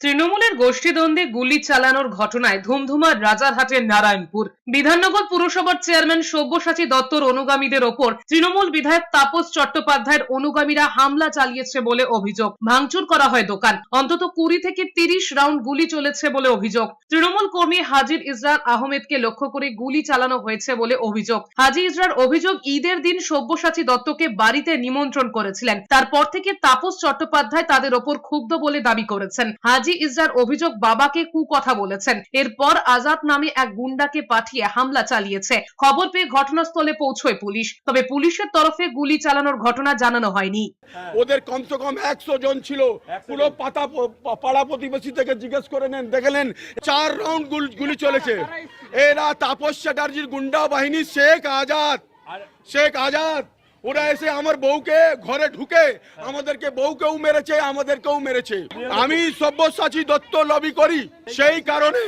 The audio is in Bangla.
তৃণমূলের গোষ্ঠীদ্বন্দ্বে গুলি চালানোর ঘটনায় ধুমধুমার রাজারহাটের নারায়ণপুর। বিধাননগর পুরসভার চেয়ারম্যান সব্যসাচী দত্তর অনুগামীদের ওপর তৃণমূল বিধায়ক তাপস চট্টোপাধ্যায়ের অনুগামীরা হামলা চালিয়েছে বলে অভিযোগ। ভাঙচুর করা হয় দোকান। অন্তত 20 থেকে 30 রাউন্ড গুলি চলেছে বলে অভিযোগ। তৃণমূল কর্মী হাজির ইসরার আহমেদকে লক্ষ্য করে গুলি চালানো হয়েছে বলে অভিযোগ। হাজি ইসরার অভিযোগ, ঈদের দিন সব্যসাচী দত্তকে বাড়িতে নিমন্ত্রণ করেছিলেন। তারপর থেকে তাপস চট্টোপাধ্যায় তাদের ওপর ক্ষুব্ধ বলে দাবি করেছেন। হাজি ইসরার অভিযোগ, বাবাকে কুকথা বলেছেন। এরপর আজাদ নামে এক গুন্ডাকে পাঠিয়ে হামলা চালিয়েছে। খবর পেয়ে ঘটনাস্থলে পৌঁছয় পুলিশ, তবে পুলিশের তরফে গুলি চালানোর ঘটনা জানানো হয়নি। ওদের কমসে কম 100 জন ছিল। পুরো পাড়া প্রতিবেশী থেকে জিজ্ঞেস করে নেন, দেখে নেন 4 রাউন্ড গুলি চলেছে। এরা তাপস চ্যাটার্জির গুন্ডা বাহিনী শেখ আজাদ ওরা এসে আমার বউকে ঘরে ঢুকে আমাদেরকে বউকেও মেরেছে, আমাদেরকেও মেরেছে। আমি সব্যসাচী দত্ত লবি করি, সেই কারণে